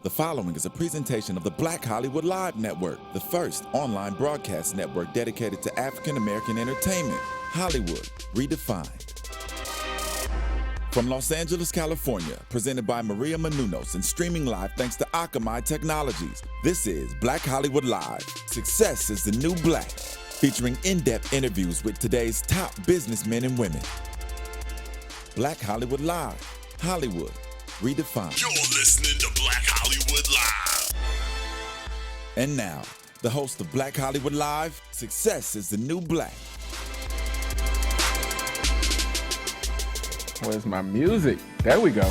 The following is a presentation of the Black Hollywood Live Network, the first online broadcast network dedicated to African American entertainment. Hollywood Redefined. From Los Angeles, California, presented by Maria Menounos and streaming live thanks to Akamai Technologies. This is Black Hollywood Live. Success is the new black, featuring in-depth interviews with today's top businessmen and women. Black Hollywood Live. Hollywood Redefined. You're listening to Black Hollywood Live. And now, the host of Black Hollywood Live, Success is the New Black. Where's my music? There we go.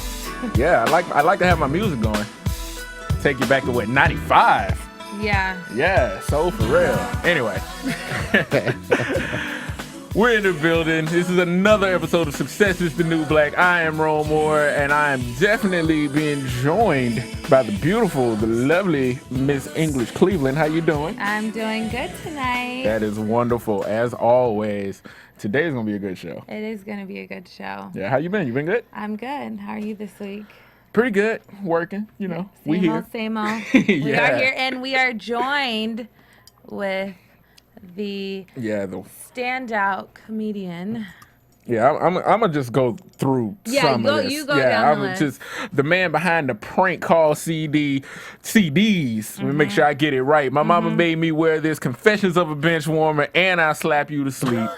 Yeah, I like to have my music going. Take you back to what, 95? Yeah. Yeah, so for real. Anyway. We're in the building. This is another episode of Success is the New Black. I am Ron Moore, and I am definitely being joined by the beautiful, the lovely Miss English Cleveland. How you doing? I'm doing good tonight. That is wonderful, as always. Today's going to be a good show. It is going to be a good show. Yeah, how you been? You been good? I'm good. How are you this week? Pretty good. Working, you know. We here. Same old. Yeah. We are here, and we are joined with the Standout comedian. Yeah, I'm gonna just go through some of this. You go down the list. Just the man behind the prank call CDs. Let me make sure I get it right. My mama made me wear this Confessions of a Bench Warmer, and I slap you to sleep.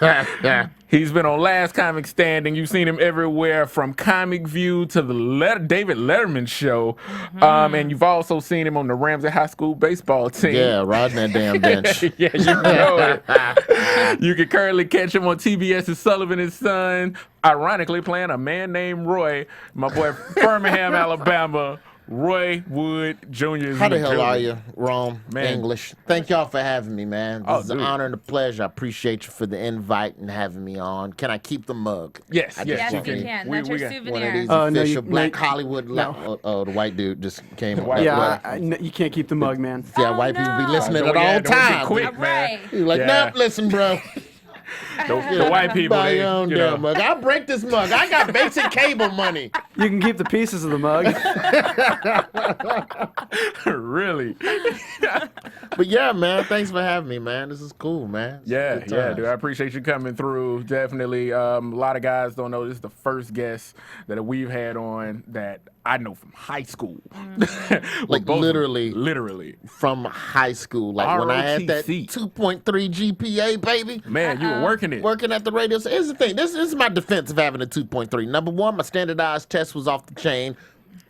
He's been on Last Comic Standing. You've seen him everywhere from Comic View to the David Letterman show. And you've also seen him on the Ramsey High School baseball team. Yeah, riding that damn bench. Yeah, you know it. You can currently catch him on TBS's Sullivan and Son, ironically playing a man named Roy, my boy, Birmingham, Alabama. Roy Wood Jr. is How the in hell building. are you, Rome? Man. English. Thank y'all for having me, man. This is an dude. honor and a pleasure. I appreciate you for the invite and having me on. Can I keep the mug? Yes, I yes, Yes, just you want to- can. we That's your got One of souvenir. these No, official you- Black no, Hollywood. no. Oh, the white dude just came. white Yeah, Right. you can't keep the mug, man. Yeah, Oh, white people be no. listening Don't- at yeah, all don't get times. quick, All man. right. You're like, Yeah. nope, listen, bro. The white people, Buy they, your own you know. damn mug. I'll break this mug. I got basic cable money. You can keep the pieces of the mug. Really? But yeah, man, thanks for having me, man. This is cool, man. It's Yeah, good yeah, times. dude. I appreciate you coming through. Definitely. A lot of guys don't know this is the first guest that we've had on that I know from high school. Like, Both- literally. Literally. From high school, like when I had that ROTC. 2.3 GPA, baby. Man, you were working it. Working at the radio. So here's the thing. This is my defense of having a 2.3. Number one, my standardized test was off the chain.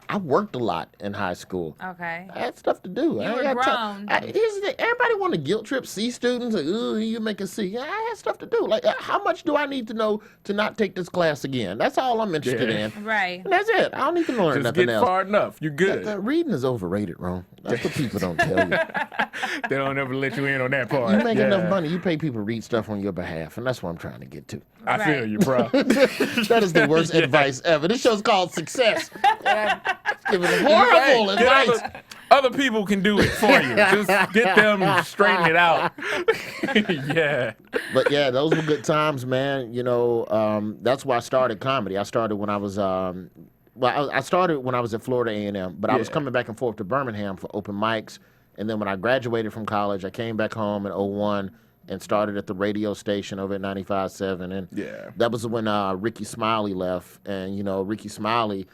I worked a lot in high school. Okay. I had stuff to do. I were ain't got grown. Here's the thing. Everybody want to guilt trip C students. Like, ooh, you make a C. Yeah, I had stuff to do. Like, how much do I need to know to not take this class again? That's all I'm interested Yeah. in. Right. And that's it. I don't need to learn Just nothing get else. far enough. You're good. Reading is overrated, Ron. That's what people don't tell you. They don't ever let you in on that part. You make Yeah. enough money, you pay people to read stuff on your behalf, and that's what I'm trying to get to. I feel Right. you, bro. That is the worst advice ever. This show's called Success. And I'm giving horrible Hey, advice. Other people can do it for you. Just get them to straighten it out. Yeah. But yeah, those were good times, man. You know, that's why I started comedy. I started when I was, I started when I was at Florida A&M, but I was Yeah. coming back and forth to Birmingham for open mics. And then when I graduated from college, I came back home in 01 and started at the radio station over at 95.7. And Yeah. that was when Ricky Smiley left. And, you know, Ricky Smiley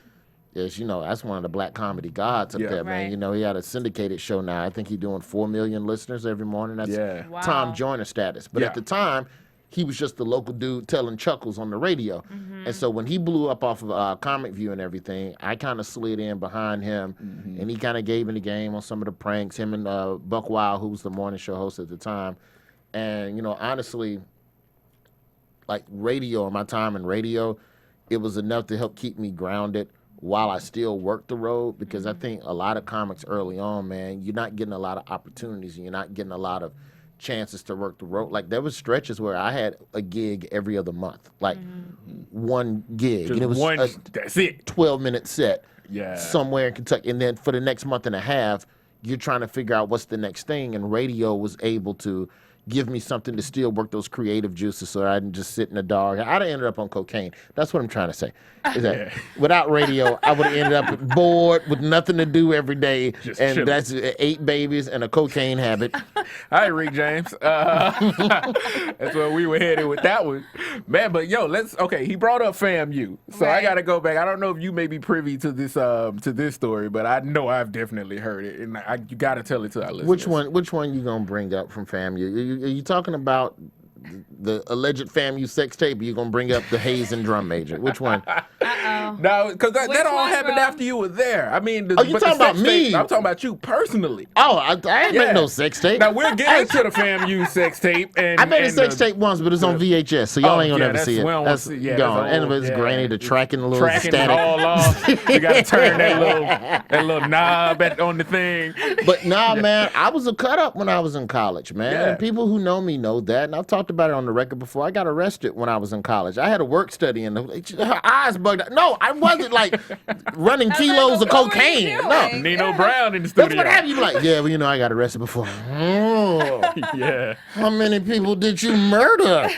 is, you know, that's one of the black comedy gods up Yeah. there, man. Right. You know, he had a syndicated show now. I think he's doing 4 million listeners every morning. That's Yeah. Wow. Tom Joyner status. But Yeah. at the time, he was just the local dude telling chuckles on the radio. And so when he blew up off of Comic View and everything, I kind of slid in behind him, and he kind of gave me the game on some of the pranks. Him and Buck Wild, who was the morning show host at the time. And, you know, honestly, like radio, my time in radio, it was enough to help keep me grounded while I still worked the road, because I think a lot of comics early on, man, you're not getting a lot of opportunities, and you're not getting a lot of chances to work the road. Like, there was stretches where I had a gig every other month, like one gig, Just and it was one. a That's it. 12-minute set Yeah. somewhere in Kentucky. And then for the next month and a half, you're trying to figure out what's the next thing, and radio was able to, give me something to still work those creative juices so I didn't just sit in the dark. I'd have ended up on cocaine. That's what I'm trying to say. Is that without radio, I would have ended up bored with nothing to do every day. Just and chilling. that's 8 babies and a cocaine habit. Hi, Rick James. That's where we were headed with that one. Man, but okay, he brought up FAMU. So I got to go back. I don't know if you may be privy to this story, but I know I've definitely heard it. And you got to tell it to our listeners. Which one you going to bring up from FAMU? Are you talking about the alleged FAMU sex tape, or you going to bring up the Hazen drum major? Which one? No, because that all happened bro? after you were there. I mean, you talking about me? I'm talking about you personally. Oh, I ain't make no sex tape. Now, we're getting to the FAMU sex tape. I made a sex tape once, but it's on VHS, so y'all ain't going to ever see it. That's gone. And it's grainy, the tracking, the little tracking static. It all off. You got to turn that little knob on the thing. But man, I was a cut up when I was in college, man. Yeah. And people who know me know that, and I've talked about it on the record before. I got arrested when I was in college. I had a work study, and her eyes bugged out. No, I wasn't like running kilos of cocaine. No. Nino Brown in the studio. That's what happened. You be like, yeah, well, I got arrested before. Oh, yeah. How many people did you murder?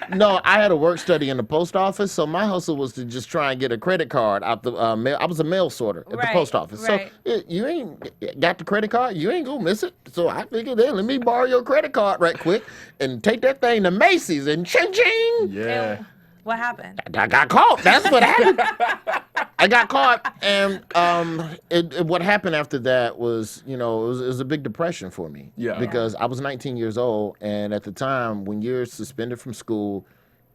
No, I had a work study in the post office, so my hustle was to just try and get a credit card out the mail. I was a mail sorter at the post office. Right. So you ain't got the credit card, you ain't gonna miss it. So I figured, let me borrow your credit card right quick and take that thing to Macy's and ching-ching. Yeah. What happened? I got caught. That's what happened. I got caught, and what happened after that was, it was a big depression for me. Yeah. Because I was 19 years old, and at the time, when you're suspended from school,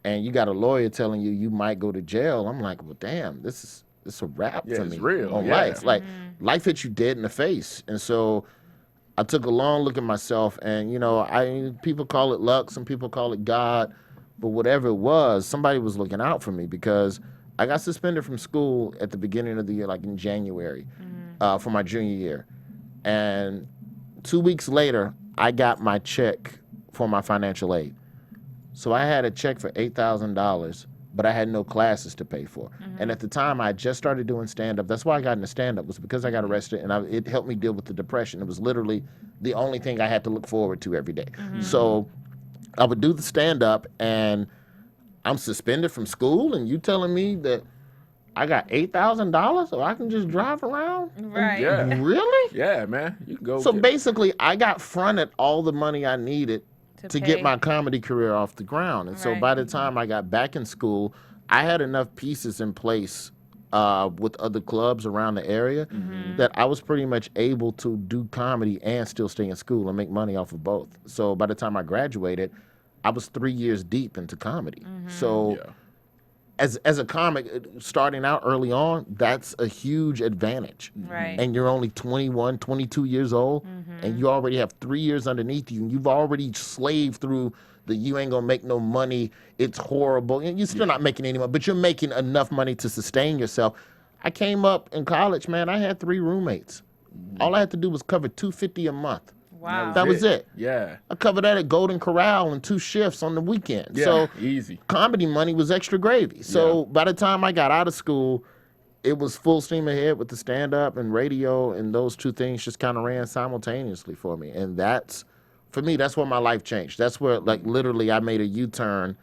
and you got a lawyer telling you might go to jail, I'm like, well, damn, this is a wrap for me. It's real. On Yeah. life. Like, life hits you dead in the face, and so I took a long look at myself, and people call it luck, some people call it God. But whatever it was, somebody was looking out for me because I got suspended from school at the beginning of the year, like in January, for my junior year. And 2 weeks later, I got my check for my financial aid. So I had a check for $8,000, but I had no classes to pay for. And at the time, I just started doing stand-up. That's why I got into stand-up, was because I got arrested, and it helped me deal with the depression. It was literally the only thing I had to look forward to every day. So I would do the stand-up, and I'm suspended from school, and you telling me that I got $8,000 so I can just drive around? Right. Yeah. Really? Yeah, man. You can go. So basically, I got fronted all the money I needed to get pay. my comedy career off the ground. And so Right. by the time I got back in school, I had enough pieces in place with other clubs around the area that I was pretty much able to do comedy and still stay in school and make money off of both. So by the time I graduated, I was 3 years deep into comedy. So as a comic, starting out early on, that's a huge advantage. Right. And you're only 21, 22 years old, and you already have 3 years underneath you, and you've already slaved through the you ain't gonna make no money, it's horrible. And you're still not making any money, but you're making enough money to sustain yourself. I came up in college, man, I had 3 roommates. All I had to do was cover $250 a month. Wow. That was it. Yeah. I covered that at Golden Corral and 2 shifts on the weekend. Yeah. So Easy. comedy money was extra gravy. So by the time I got out of school, it was full steam ahead with the stand-up and radio, and those 2 things just kind of ran simultaneously for me. And for me, that's where my life changed. That's where, like, literally I made a U-turn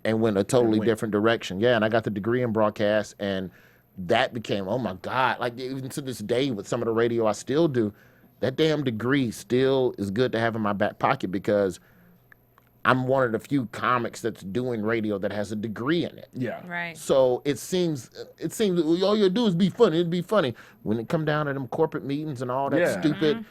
and went a totally different direction. Yeah, and I got the degree in broadcast, and that became, oh, my God. Like, even to this day with some of the radio I still do, that damn degree still is good to have in my back pocket because I'm one of the few comics that's doing radio that has a degree in it. Yeah. Right. So it seems all you do is be funny. It'd be funny when it come down to them corporate meetings and all that stupid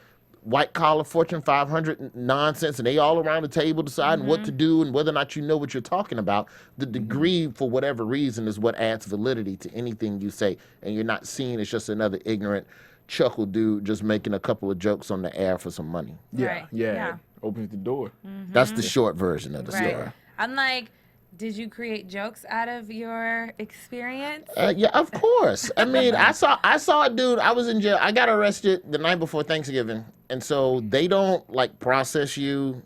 white collar Fortune 500 nonsense, and they all around the table deciding what to do and whether or not you know what you're talking about. The degree, for whatever reason, is what adds validity to anything you say, and you're not seen as just another ignorant chuckle dude just making a couple of jokes on the air for some money. Yeah. Right. Yeah. Opens the door. That's the short version of the Right. story. I'm like, did you create jokes out of your experience? Yeah, of course. I mean, I saw a dude. I was in jail. I got arrested the night before Thanksgiving, and so they don't like process you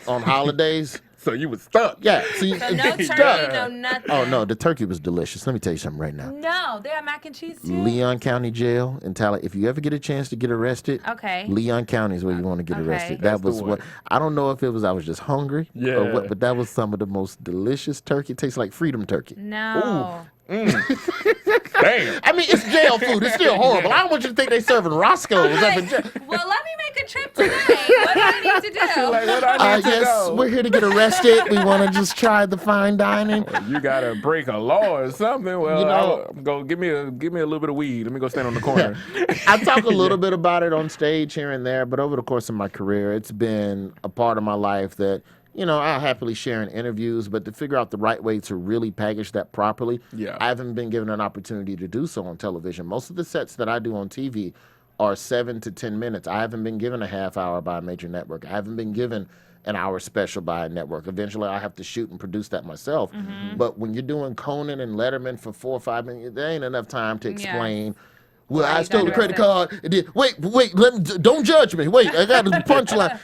on holidays. So you was stuck. Yeah. So, So no turkey, no nothing. Oh no, the turkey was delicious. Let me tell you something right now. No, they have mac and cheese too. Leon County Jail in Tallahassee. If you ever get a chance to get arrested, Okay. Leon County is where you want to get Okay. arrested. That's That was the what one. I don't know if it was I was just hungry or what, but that was some of the most delicious turkey. It tastes like freedom turkey. No. Damn. I mean, it's jail food. It's still horrible. I don't want you to think they serving Roscoe's up in jail. Well, let me make a trip today. What do I need to do? Like, what I need to Yes, go? we're here to get arrested. We want to just try the fine dining. You gotta break a law or something. Well, You know- I'm go give me a little bit of weed. Let me go stand on the corner. I talk a little bit about it on stage here and there, but over the course of my career, it's been a part of my life that, you know, I happily share in interviews, but to figure out the right way to really package that properly, Yeah. I haven't been given an opportunity to do so on television. Most of the sets that I do on TV are 7 to 10 minutes. I haven't been given a half hour by a major network. I haven't been given an hour special by a network. Eventually, I have to shoot and produce that myself. But when you're doing Conan and Letterman for 4 or 5 minutes, there ain't enough time to explain. Well, I you stole the gotta credit say- card. And then, wait, don't judge me. Wait, I got the punchline.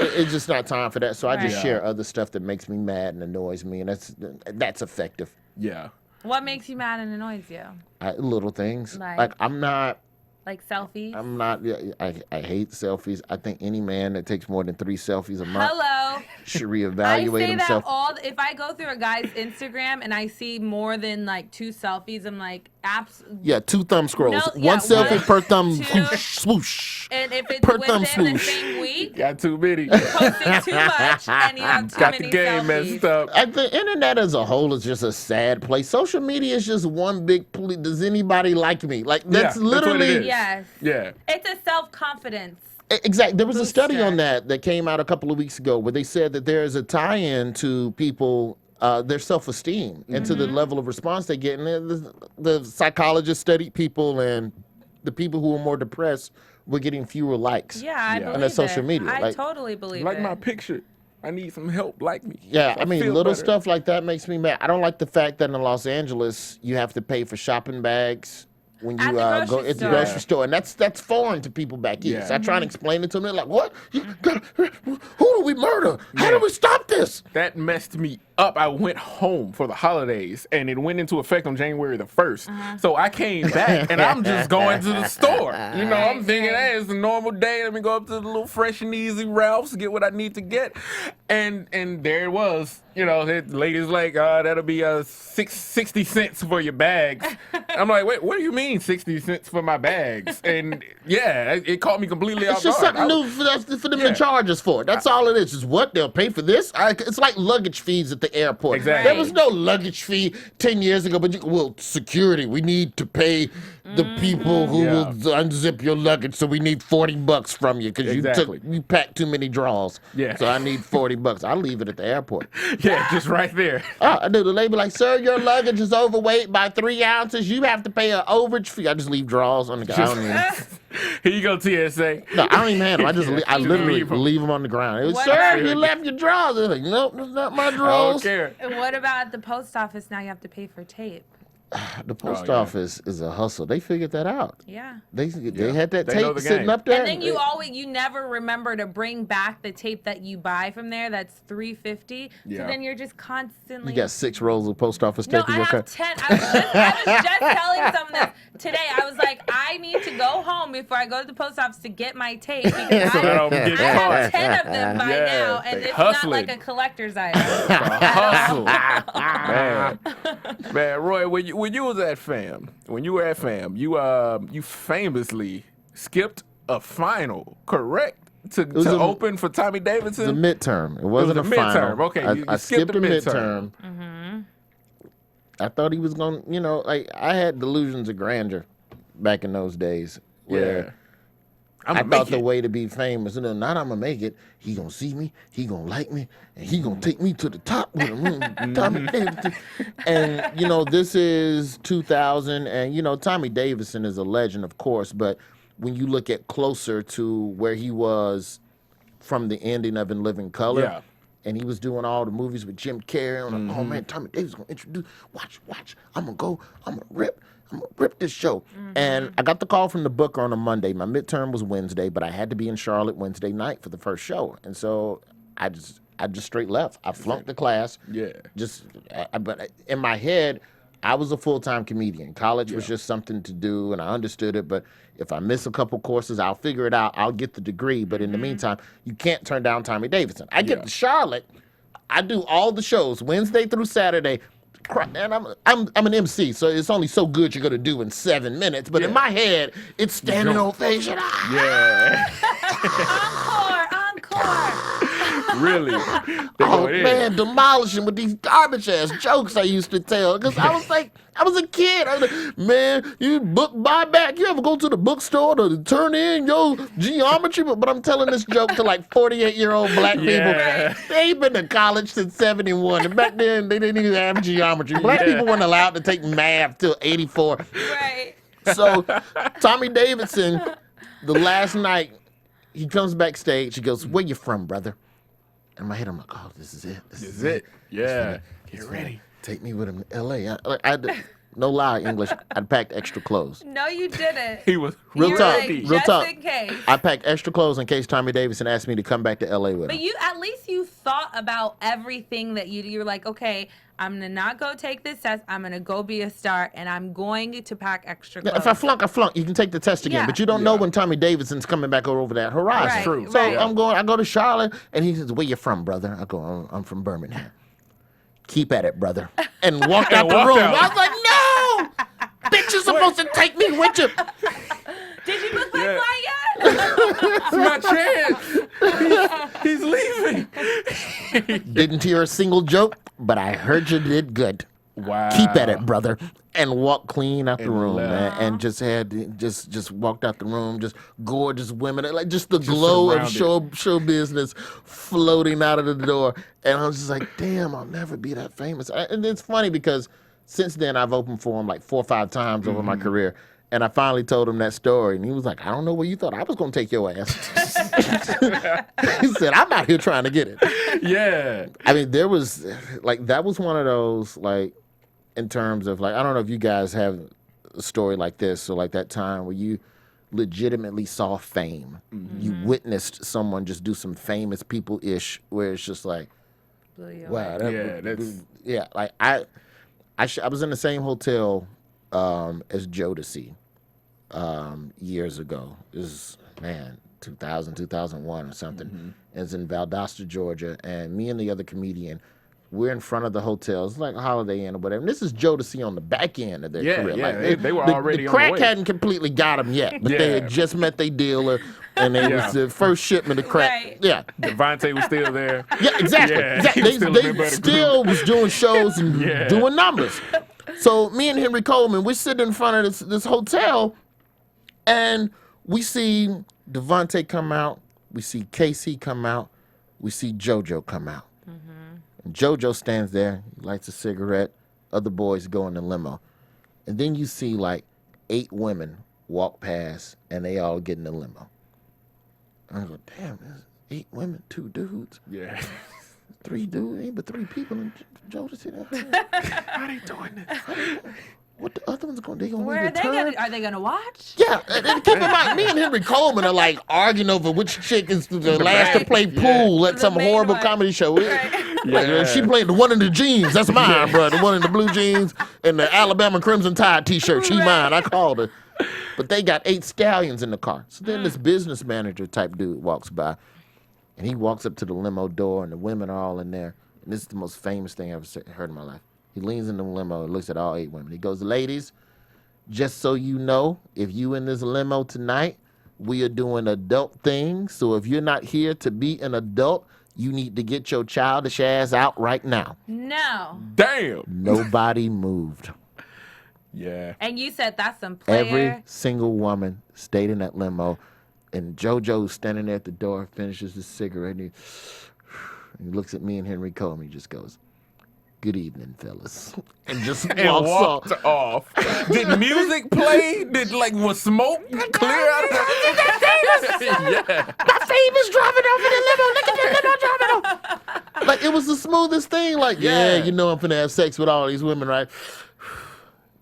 It's just not time for that. So I just Right. share other stuff that makes me mad and annoys me, and that's effective. Yeah. What makes you mad and annoys you? Little things Like? I'm not. Like selfies? Yeah, I hate selfies. I think any man that takes more than 3 selfies a month Hello. should I reevaluate say himself. that if I go through a guy's Instagram and I see more than like 2 selfies, I'm like, Yeah, 2 thumb scrolls. No, One yeah, selfie one, per thumb, 2. swoosh. And if it's Per thumb within the swoosh. same week, Got too many. posting too much and you have too Got the many game selfies. messed up. The internet as a whole is just a sad place. Social media is just one big. Does anybody like me? Like that's That's what it literally. is. Yes. Yeah. It's a self-confidence. Exactly. There was a study Booster. on that came out a couple of weeks ago where they said that there is a tie-in to people, their self-esteem and to the level of response they get. And the psychologists studied people, and the people who were more depressed were getting fewer likes. Yeah, I believe And that's social it. media, I like- totally believe Like it. my picture. I need some help. Like me. Yeah, So I mean, feel little better. stuff like that makes me mad. I don't like the fact that in Los Angeles you have to pay for shopping bags when you At the go grocery at the store. grocery store, and that's foreign to people back east. Yeah. I try and explain it to them. They're like, "What? Who do we murder? How do we stop this?" That messed me up. I went home for the holidays, and it went into effect on January the 1st. So I came back, and I'm just going to the store. You know, I'm thinking, hey, it's a normal day. Let me go up to the little fresh and easy Ralph's, get what I need to get. And there it was. You know, the lady's like, that'll be 60 cents for your bags. I'm like, wait, what do you mean 60 cents for my bags? And yeah, it caught me completely off It's just guard. something new for them Yeah. to charge us for. That's all it is. Just what they'll pay for this. It's like luggage fees at the airport. Exactly. There was no luggage fee 10 years ago, but security. We need to pay the people who Yeah. will unzip your luggage, so we need $40 from you because Exactly. you packed too many draws. Yeah. So I need $40. I leave it at the airport. Yeah, just right there. I do. The lady be like, "Sir, your luggage is overweight by 3 ounces. You have to pay an overage fee." I just leave drawers on the ground. Here you go, TSA. No, I don't even handle them. I Just literally leave 'em. leave them on the ground. It was, What "Sir, about- you left your drawers." They're like, "Nope, that's not my I don't drawers." care. And what about at the post office? Now you have to pay for tape. The post yeah. office is a hustle. They figured that out. Yeah. They had that They know tape the sitting game. up there. And then you never remember to bring back the tape that you buy from there. That's $3.50. Yeah. So then you're just constantly. You got 6 rolls of post office No, tape in I your car. have 10. I was just telling someone this today. I was like, I need to go home before I go to the post office to get my tape because So I, they don't get I have caught. 10 of them by Yeah, now, and they it's not hustling. like a collector's item. Hustle. Man, Roy, when you was at FAM, you famously skipped a final, correct? To was a- open for Tommy It was Davidson? a midterm. It wasn't a a final. midterm. Okay, you I skipped skipped a the midterm. midterm. I thought he was going to, like, I had delusions of grandeur back in those days where I thought the way to be famous, not I'm going to make it, he going to see me, he going to like me, and he going to take me to the top with him. Tommy Davidson. And, this is 2000, and, Tommy Davidson is a legend, of course, but when you look at closer to where he was from the ending of In Living Color, Yeah. and he was doing all the movies with Jim Carrey. I'm like, oh man, Tommy Davis gonna introduce. Watch. I'm gonna rip this show. And I got the call from the booker on a Monday. My midterm was Wednesday, but I had to be in Charlotte Wednesday night for the first show. And so I just I just straight left. I flunked the class. Yeah. But in my head, I was a full-time comedian. College was just something to do, and I understood it. But if I miss a couple courses, I'll figure it out. I'll get the degree. But in the meantime, you can't turn down Tommy Davidson. I get to Charlotte. I do all the shows Wednesday through Saturday. And I'm an MC, so it's only so good you're gonna do in 7 minutes. But in my head, it's standing ovation. Yeah. Encore. Really? Oh man, demolishing with these garbage ass jokes I used to tell. Because I was like, I was a kid. I was like, man, you book buyback. You ever go to the bookstore to turn in your geometry? But I'm telling this joke to like 48-year-old black people. They've been to college since 71. And back then, they didn't even have geometry. Black people weren't allowed to take math till 84. Right. So Tommy Davidson, the last night, he comes backstage. He goes, "Where you from, brother?" In my head, I'm like, "Oh, this is it. This is it. Yeah. Get ready. Take me with him to L.A." No lie, English. I'd packed extra clothes. No, you didn't. He was Real talk. Like, Real just talk. in case. I packed extra clothes in case Tommy Davidson asked me to come back to L.A. with But him. you, at least you thought about everything that you were like, okay, I'm going to not go take this test. I'm going to go be a star, and I'm going to pack extra clothes. If I flunk, I flunk. You can take the test again, but you don't know when Tommy Davidson's coming back over that horizon. Right, True. So right. I go to Charlotte, and he says, "Where you from, brother?" I go, "I'm from Birmingham." "Keep at it, brother." And walked out the room. I was like, "No! Bitch, you're supposed to take me with you." Did you book my flight yet? It's my chance. He's leaving. Didn't hear a single joke, but I heard you did good. Wow. Keep at it, brother. And walked clean out the room, left. man. And just walked out the room, just gorgeous women, like just the glow of show business floating out of the door. And I was just like, damn, I'll never be that famous. And it's funny because since then I've opened for him like 4 or 5 times over my career. And I finally told him that story, and he was like, "I don't know where you thought I was going to take your ass." He said, "I'm out here trying to get it." Yeah. I mean, there was, like, that was one of those, like, in terms of, like, I don't know if you guys have a story like this or like that time where you legitimately saw fame. You witnessed someone just do some famous people-ish where it's just like, wow. Like, I was in the same hotel as Jodeci years ago. It was, 2000, 2001 or something. It's in Valdosta, Georgia, and me and the other comedian, we're in front of the hotel. It's like a Holiday Inn or whatever. And this is Jodeci on the back end of their career. Yeah, like they were already the on the crack way. hadn't completely got them yet, but they had just met their dealer, and it was the first shipment of crack. Right. Yeah. Devontae was still there. Yeah, exactly. Yeah, he was still a member They of the still was doing shows and Yeah. doing numbers. So me and Henry Coleman, we're sitting in front of this hotel, and we see Devontae come out, we see Casey come out, we see JoJo come out. And JoJo stands there, he lights a cigarette, other boys go in the limo. And then you see like 8 women walk past, and they all get in the limo. And I go, damn, there's 8 women, 2 dudes. Yeah. 3 dudes, ain't but 3 people in Jodeci. How they doing this? What the other ones going to do? Where are they going to? Are they going to watch? Yeah, and keep in mind, me and Henry Coleman are like arguing over which chick is the last to play pool at The some main horrible one. comedy show. Right. Like, she played the one in the jeans. That's mine, bro. The one in the blue jeans and the Alabama Crimson Tide T-shirt. She mine. I called her. But they got 8 stallions in the car. So then this business manager type dude walks by, and he walks up to the limo door, and the women are all in there. And this is the most famous thing I've ever heard in my life. He leans in the limo and looks at all 8 women. He goes, "Ladies, just so you know, if you in this limo tonight, we are doing adult things. So if you're not here to be an adult, you need to get your childish ass out right now." No. Damn. Nobody moved. Yeah. And you said that's some player. Every single woman stayed in that limo. And JoJo's standing there at the door, finishes his cigarette, and he looks at me and Henry Coleman. He just goes, "Good evening, fellas," and just walks off. off. Did music play? Was smoke clear out of the Yeah. My favorite's driving off in the limo. Look at that limo driving off. Like, it was the smoothest thing. Like, yeah, you know I'm finna have sex with all these women, right?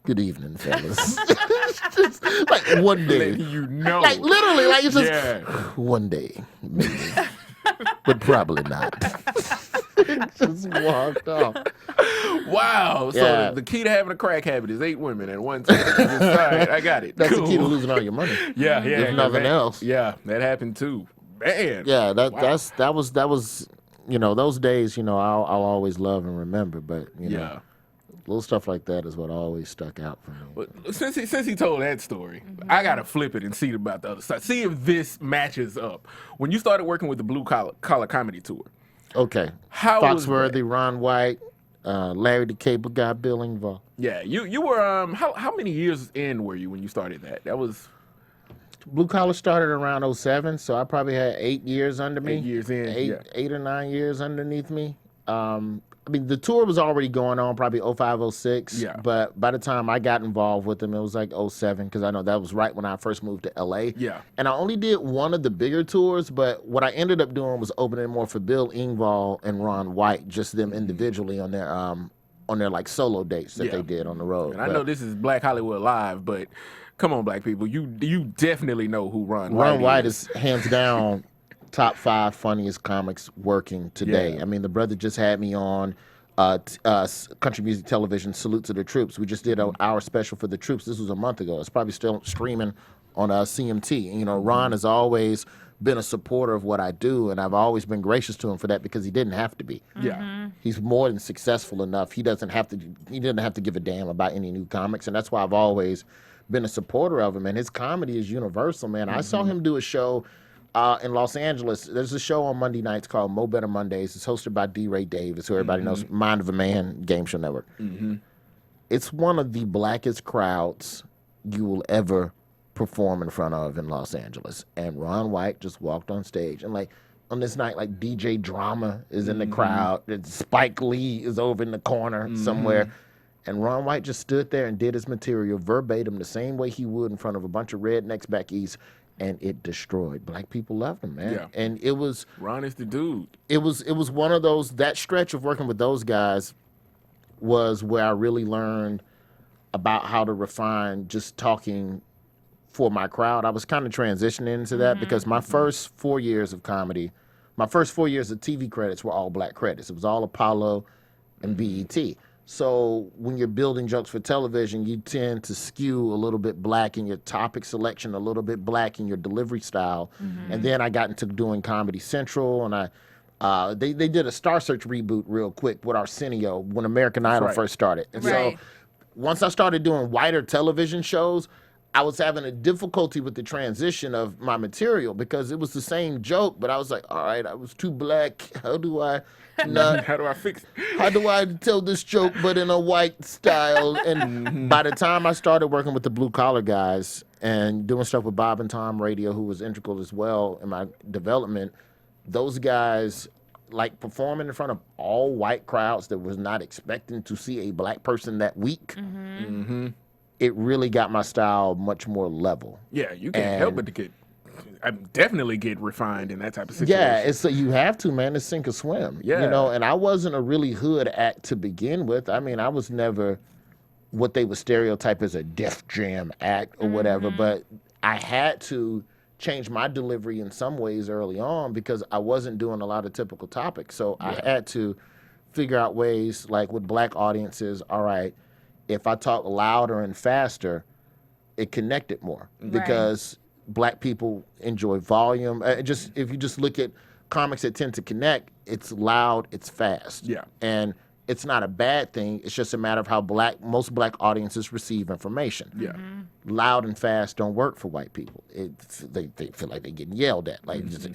"Good evening, fellas." It's just like one day. Letting you know. Like, literally, like, it's just Yeah. one day, maybe. But probably not. Just walked off. Wow. So Yeah. the key to having a crack habit is 8 women at one time. All right, I got it. That's cool. the key to losing all your money. Yeah, yeah. If nothing else. Yeah, that happened too. Man. Yeah, that was those days, I'll always love and remember, but Yeah. little stuff like that is what always stuck out for me. But since he told that story, I gotta flip it and see about the other side. See if this matches up. When you started working with the Blue Collar Comedy Tour, Okay. How was Foxworthy, Ron White, Larry the Cable Guy, Bill Engvall. yeah, you were how many years in were you when you started that? That was Blue Collar started around 07, so I probably had 8 years under me. 8 years in. Yeah. 8 or 9 years underneath me. I mean, the tour was already going on, probably 05, 06. Yeah. But by the time I got involved with them, it was like 07, because I know that was right when I first moved to LA. Yeah. And I only did one of the bigger tours, but what I ended up doing was opening more for Bill Engvall and Ron White, just them individually on their like solo dates that Yeah. they did on the road. And I know this is Black Hollywood Live, but come on, black people, you definitely know who Ron White is hands down top 5 funniest comics working today. Yeah. I mean, the brother just had me on country music television, Salute to the Troops. We just did an hour special for the troops. This was a month ago. It's probably still streaming on CMT. And, Ron has always been a supporter of what I do, and I've always been gracious to him for that because he didn't have to be. Yeah. He's more than successful enough. He didn't have to give a damn about any new comics, and that's why I've always been a supporter of him. And his comedy is universal, man. I saw him do a show in Los Angeles. There's a show on Monday nights called Mo Better Mondays. It's hosted by D. Ray Davis, who everybody knows, Mind of a Man, Game Show Network. It's one of the blackest crowds you will ever perform in front of in Los Angeles. And Ron White just walked on stage. And like on this night, like DJ Drama is in the crowd. And Spike Lee is over in the corner somewhere. And Ron White just stood there and did his material verbatim the same way he would in front of a bunch of rednecks back east. And it destroyed. Black people loved him, man. Yeah. And it was Ron is the dude. it was one of those, that stretch of working with those guys was where I really learned about how to refine just talking for my crowd. I was kind of transitioning into that because my first 4 years of comedy, my first 4 years of TV credits were all black credits. It was all Apollo and BET. So when you're building jokes for television, you tend to skew a little bit black in your topic selection, a little bit black in your delivery style. And then I got into doing Comedy Central, and they did a Star Search reboot real quick with Arsenio when American Idol first started. And so once I started doing wider television shows, I was having a difficulty with the transition of my material because it was the same joke, but I was like, all right, I was too black. How do I not? How do I fix it? How do I tell this joke but in a white style? And by the time I started working with the Blue Collar guys and doing stuff with Bob and Tom Radio, who was integral as well in my development, those guys, like performing in front of all white crowds that was not expecting to see a black person that week, it really got my style much more level. Yeah, you can't help but to get. I definitely get refined in that type of situation. Yeah, it's you have to, man. It's sink or swim. Yeah. And I wasn't a really hood act to begin with. I mean, I was never what they would stereotype as a Def Jam act or whatever, but I had to change my delivery in some ways early on because I wasn't doing a lot of typical topics. So I had to figure out ways, like with black audiences, all right, if I talk louder and faster, it connected more because black people enjoy volume. If you just look at comics that tend to connect, it's loud, it's fast. Yeah. And it's not a bad thing. It's just a matter of how most black audiences receive information. Yeah. Loud and fast don't work for white people. They feel like they're getting yelled at.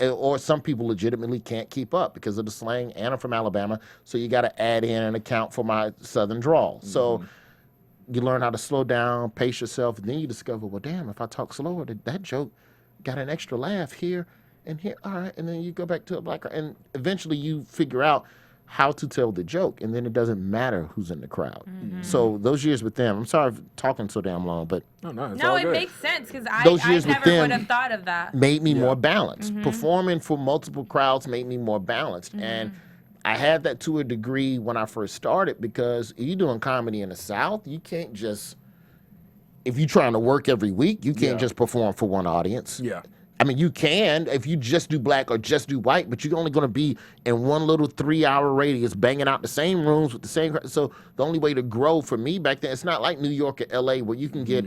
Or some people legitimately can't keep up because of the slang, and I'm from Alabama, so you got to add in and account for my southern drawl. So you learn how to slow down, pace yourself, and then you discover, well, damn, if I talk slower, that joke got an extra laugh here and here. All right, and then you go back to a black, and eventually you figure out how to tell the joke, and then it doesn't matter who's in the crowd. So those years with them, I'm sorry for talking so damn long, but no, it makes sense because I never would have thought of that. Made me more balanced. Performing for multiple crowds made me more balanced, and I had that to a degree when I first started because if you're doing comedy in the South, you can't just, if you're trying to work every week, you can't just perform for one audience. Yeah. I mean, you can if you just do black or just do white, but you're only going to be in one little 3-hour radius, banging out the same rooms with the same. So the only way to grow for me back then, it's not like New York or L.A. where you can get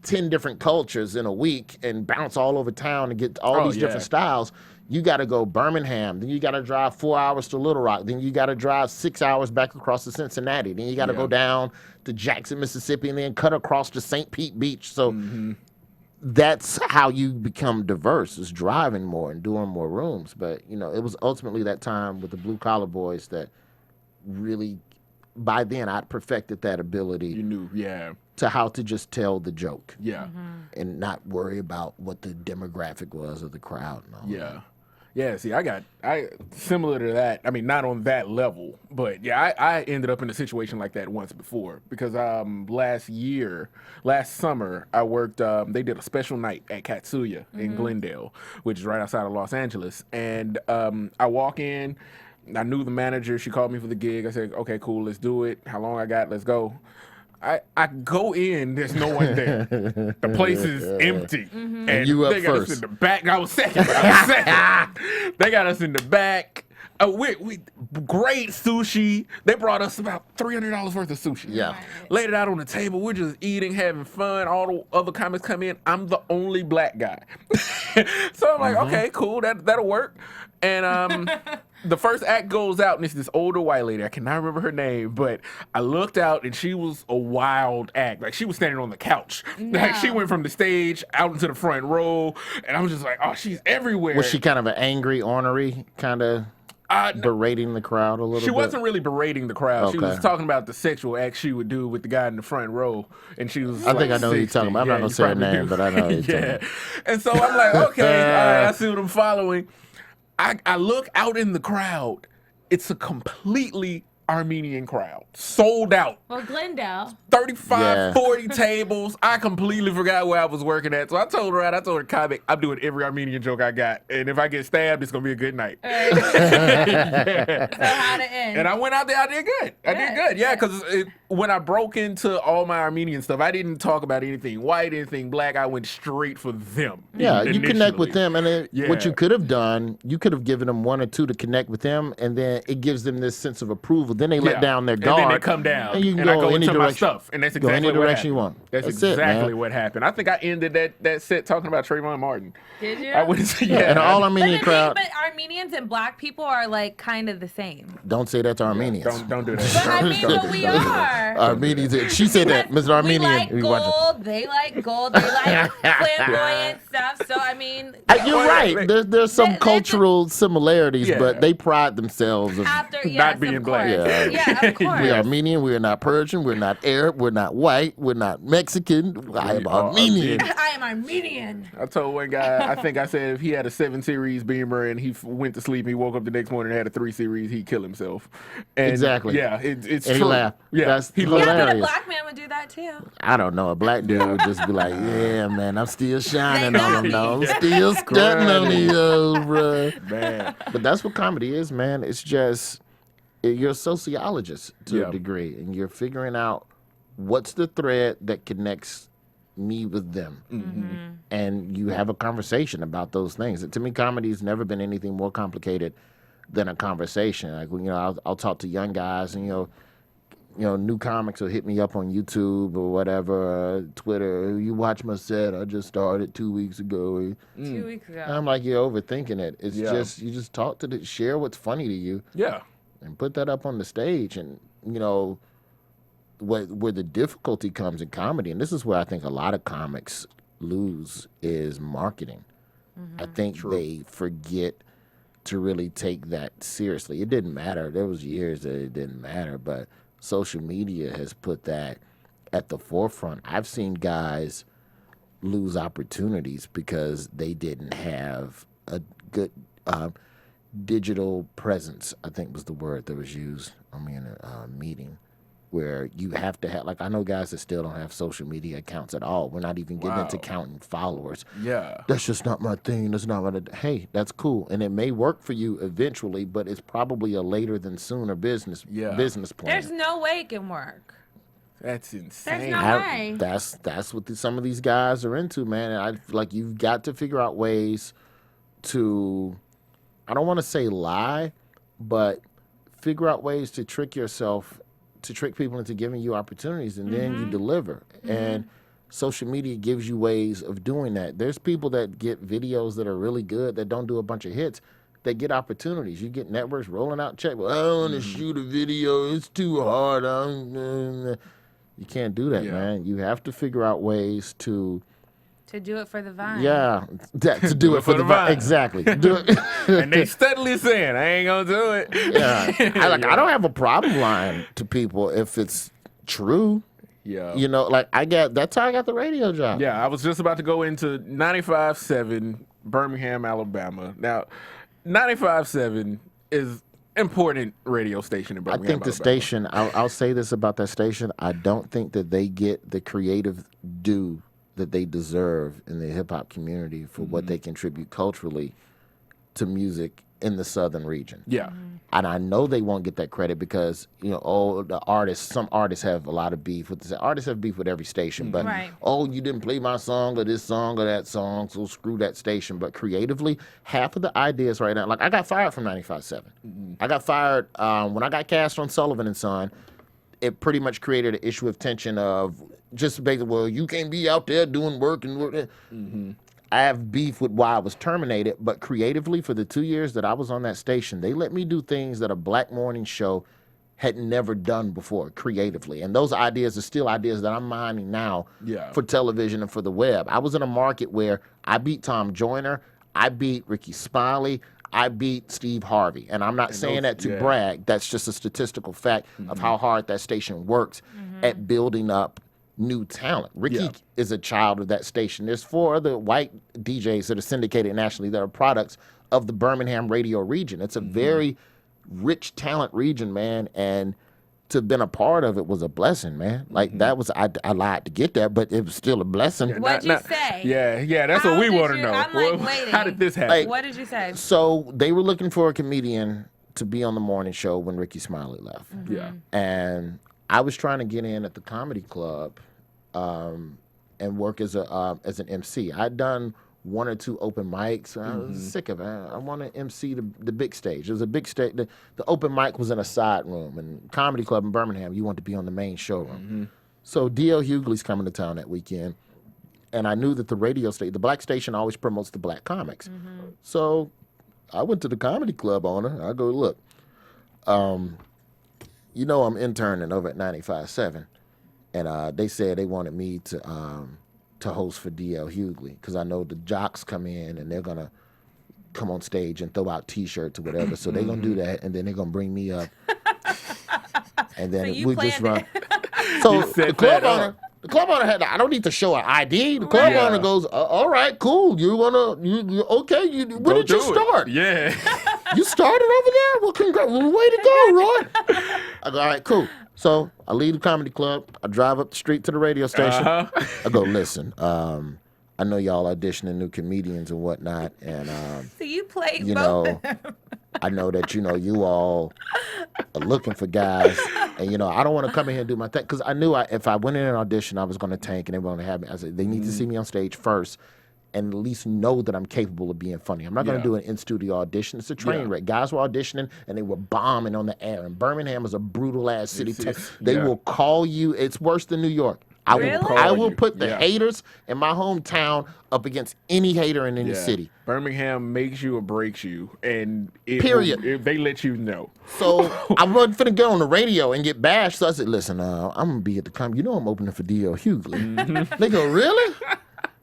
10 different cultures in a week and bounce all over town and get all these different styles. You got to go Birmingham, then you got to drive 4 hours to Little Rock, then you got to drive 6 hours back across to Cincinnati, then you got to go down to Jackson, Mississippi, and then cut across to St. Pete Beach. So that's how you become diverse, is driving more and doing more rooms. But, you know, it was ultimately that time with the Blue Collar Boys that really, by then, I'd perfected that ability. You knew, to how to just tell the joke. Yeah. And not worry about what the demographic was of the crowd and all that. Yeah, see, I similar to that. I mean, not on that level, but yeah, I ended up in a situation like that once before because last summer, I worked. They did a special night at Katsuya in Glendale, which is right outside of Los Angeles, and I walk in. I knew the manager. She called me for the gig. I said, "Okay, cool, let's do it. How long I got? Let's go." I go in, there's no one there. The place is empty. And you up they got first. us in the back. I was second. They got us in the back. We great sushi. They brought us about $300 worth of sushi. Yeah. Laid it out on the table. We're just eating, having fun. All the other comics come in. I'm the only black guy. So I'm like, okay, cool. That'll work. And the first act goes out, and it's this older white lady. I cannot remember her name, but I looked out, and she was a wild act. Like, she was standing on the couch. Like, she went from the stage out into the front row, and I was just like, oh, she's everywhere. Was she kind of an angry, ornery, kind of berating the crowd a little bit? She wasn't really berating the crowd. She was Okay. talking about the sexual act she would do with the guy in the front row, and she was I think like I know who you're 60. talking about. I'm not going to say her you probably name, do. but I know who you're talking Yeah. about. And so I'm like, okay, all right, I see what I'm following. I look out in the crowd. It's a completely Armenian crowd. Sold out. Well, Glendale. 35, 40 tables. I completely forgot where I was working at. So I told her comic, I'm doing every Armenian joke I got. And if I get stabbed, it's going to be a good night. So how'd it end? And I went out there, I did good. I did good. Yeah, because when I broke into all my Armenian stuff, I didn't talk about anything white, anything black. I went straight for them. Yeah, you connect with initially. them. And what you could have done, you could have given them one or two to connect with them, and then it gives them this sense of approval. Then they let down their guard. And then they come down. And you can I go go any into my direction. stuff. And that's Go exactly any what direction you happened. want. That's That's it, exactly man. what happened. I think I ended that set talking about Trayvon Martin. Did you? I went to, And all but, Armenian crowd, but Armenians and black people are like kind of the same. don't say that to Armenians. Don't do But that. I mean, but we are. Armenians, she said that, Mr. Armenian. We like We watch it. gold. They like gold. They like flamboyant stuff. So I mean, You're right. There's some They- cultural similarities, Yeah. but they pride themselves of after Not being of black. course. Yeah. of course. we are Armenian, we're not Persian, we're not Arab, we're not white, we're not Mexican. I am are Armenian. I am Armenian. I told one guy, I think I said if he had a 7 Series Beamer and he went to sleep, he woke up the next morning and had a 3 Series, he'd kill himself. And Exactly. Yeah, it's And he true. laughed. Yeah, That's he hilarious. laughed. Yeah, but a black man would do that too. I don't know. A black dude would just be like, yeah, man, I'm still shining They on got them, though. I'm me. still stunting on these, bruh. Man. But that's what comedy is, man. It's just, you're a sociologist to Yeah. a degree, and you're figuring out what's the thread that connects me with them. And you have a conversation about those things. To me, comedy's never been anything more complicated than a conversation. Like, I'll talk to young guys, and, new comics will hit me up on YouTube or whatever, Twitter. You watch my set. I just started 2 weeks ago. 2 weeks ago. I'm like, you're overthinking it. It's Yeah. just, you just talk to share what's funny to you Yeah. and put that up on the stage. And, where the difficulty comes in comedy, and this is where I think a lot of comics lose, is marketing. I think they forget to really take that seriously. It didn't matter. There was years that it didn't matter, but social media has put that at the forefront. I've seen guys lose opportunities because they didn't have a good digital presence, I think was the word that was used in a meeting, where you have to have, like, I know guys that still don't have social media accounts at all. We're not even getting into counting followers. Yeah. That's just not my thing. That's not what I do. Hey, that's cool. And it may work for you eventually, but it's probably a later than sooner business plan. There's no way it can work. That's insane. no way. That's what some of these guys are into, man. And I like you've got to figure out ways to, I don't want to say lie, but figure out ways to trick yourself, to trick people into giving you opportunities, and then you deliver. And social media gives you ways of doing that. There's people that get videos that are really good that don't do a bunch of hits. They get opportunities. You get networks rolling out check. Well, I don't want to shoot a video. It's too hard. You can't do that, man. You have to figure out ways to do it for the vine. Yeah, to do it for the vine. Exactly. Do it. And they steadily saying, I ain't going to do it. Yeah. I don't have a problem lying to people if it's true. Yeah. You know, like that's how I got the radio job. Yeah, I was just about to go into 95.7 Birmingham, Alabama. Now, 95.7 is important radio station in Birmingham, I think the Alabama. station, I'll say this about that station, I don't think that they get the creative due that they deserve in the hip-hop community for what they contribute culturally to music in the southern region. Yeah. And I know they won't get that credit because, you know, some artists have a lot of beef with this. Artists have beef with every station, but, you didn't play my song or this song or that song, so screw that station. But creatively, half of the ideas right now, like I got fired from 95.7. I got fired when I got cast on Sullivan and Son. It pretty much created an issue of tension of just basically, well, you can't be out there doing work and work. I have beef with why I was terminated, but creatively, for the 2 years that I was on that station, they let me do things that a black morning show had never done before creatively. And those ideas are still ideas that I'm mining now for television and for the web. I was in a market where I beat Tom Joyner, I beat Ricky Smiley, I beat Steve Harvey. And I'm not saying that to brag. That's just a statistical fact of how hard that station works at building up new talent. Ricky is a child of that station. There's 4 other white DJs that are syndicated nationally that are products of the Birmingham radio region. It's a very rich talent region, man, and to have been a part of it was a blessing, man. Like that was, I lied to get there, but it was still a blessing. What'd you say? Yeah, that's what we want to know. I'm like, waiting. How did this happen? Like, What did you say? So they were looking for a comedian to be on the morning show when Ricky Smiley left. Yeah. And I was trying to get in at the comedy club and work as an MC. I'd done 1 or 2 open mics. I was sick of it. I want to MC the big stage. It was a big stage. The open mic was in a side room, and comedy club in Birmingham, you want to be on the main showroom. So D.L. Hughley's coming to town that weekend, and I knew that the radio station, the black station, always promotes the black comics. So I went to the comedy club owner. I go, look, you know I'm interning over at 95.7. And they said they wanted me to host for D.L. Hughley because I know the jocks come in and they're going to come on stage and throw out T-shirts or whatever. So they're going to do that, and then they're going to bring me up. And then So we just run. it. So the club owner had, I don't need to show an ID. The club owner goes, all right, cool. You okay. When did you start? Yeah. You started over there? Well, congrats. Way to go, Roy. I go, all right, cool. So I leave the comedy club. I drive up the street to the radio station. I go, listen, I know y'all auditioning new comedians and whatnot. And, So you played you both know, of them. I know that, you know, you all are looking for guys. And, you know, I don't want to come in here and do my thing. Because I knew if I went in an audition, I was going to tank and they were going to have me. I said, they need to see me on stage first and at least know that I'm capable of being funny. I'm not going to do an in-studio audition. It's a train wreck. Guys were auditioning, and they were bombing on the air. And Birmingham is a brutal-ass city. They will call you. It's worse than New York. I will put the haters in my hometown up against any hater in any city. Birmingham makes you or breaks you, and Period. If they let you know. So I wasn't finna get on the radio and get bashed. So I said, listen, I'm going to be at the comedy. You know I'm opening for D.L. Hughley. They go, really?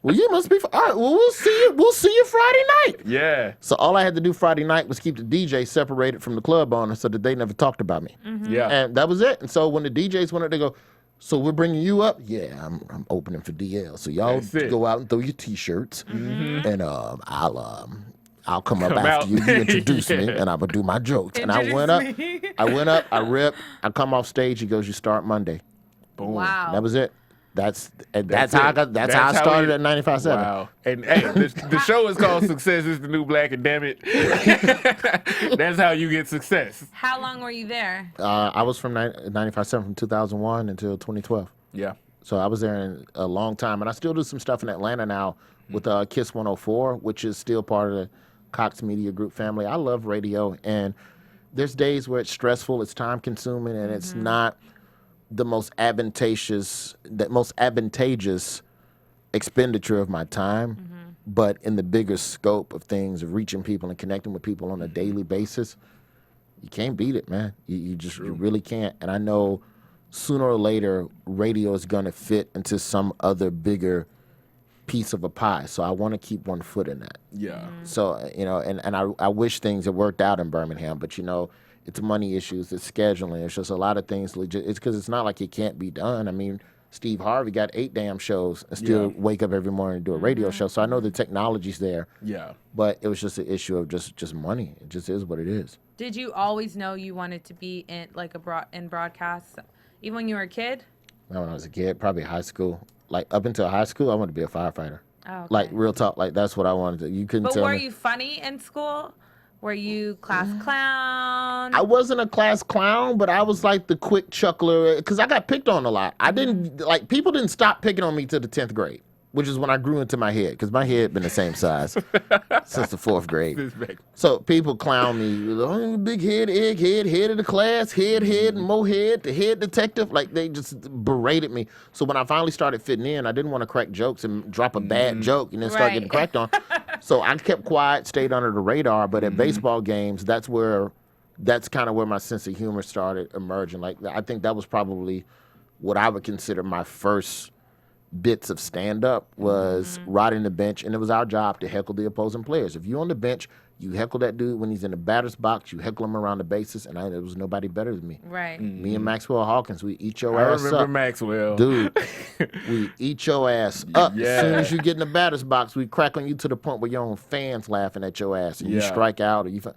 Well, you must be. All right. Well, we'll see you. We'll see you Friday night. Yeah. So all I had to do Friday night was keep the DJ separated from the club owner so that they never talked about me. Yeah. And that was it. And so when the DJs went up, they go, so we're bringing you up? Yeah, I'm opening for DL. So y'all go out and throw your T-shirts, and I'll come up after you. You introduce me, and I will do my jokes. And I went up, I ripped. I come off stage. He goes, you start Monday. Boom. Wow. That was it. That's how I started at 95.7. Wow. And hey, the show is called Success is the New Black, and damn it, that's how you get success. How long were you there? I was from 95.7 from 2001 until 2012. Yeah. So I was there in a long time, and I still do some stuff in Atlanta now with KISS 104, which is still part of the Cox Media Group family. I love radio, and there's days where it's stressful, it's time consuming, and it's not the most advantageous expenditure of my time. But in the bigger scope of things, of reaching people and connecting with people on a daily basis, you can't beat it, man. You really can't. And I know sooner or later, radio is going to fit into some other bigger piece of a pie. So I want to keep one foot in that. Yeah. So, you know, and I wish things had worked out in Birmingham, but, you know, it's money issues, it's scheduling, it's just a lot of things legit. It's because it's not like it can't be done. I mean, Steve Harvey got 8 damn shows and still wake up every morning and do a radio show. So I know the technology's there. Yeah. But it was just an issue of just money. It just is what it is. Did you always know you wanted to be in like in broadcast, even when you were a kid? When I was a kid, probably high school. Like up until high school, I wanted to be a firefighter. Oh, okay. Like real talk, like that's what I wanted to. You couldn't But tell were me. you funny in school? Were you class clown? I wasn't a class clown, but I was like the quick chuckler because I got picked on a lot. I didn't like people didn't stop picking on me till the 10th grade, which is when I grew into my head because my head been the same size since the 4th grade. So people clown me, oh, big head, egghead, head of the class, head, and mohead, the head detective. Like they just berated me. So when I finally started fitting in, I didn't want to crack jokes and drop a bad joke and then start getting cracked on. So I kept quiet, stayed under the radar. But at baseball games, that's kind of where my sense of humor started emerging. Like I think that was probably what I would consider my first bits of stand-up was riding the bench, and it was our job to heckle the opposing players. If you're on the bench, you heckle that dude when he's in the batter's box, you heckle him around the bases, and there was nobody better than me. Right. Me and Maxwell Hawkins, we eat your I ass remember up. Maxwell. Dude, we eat your ass up. Yeah. As soon as you get in the batter's box, we crack on you to the point where your own fans laughing at your ass, and you strike out, or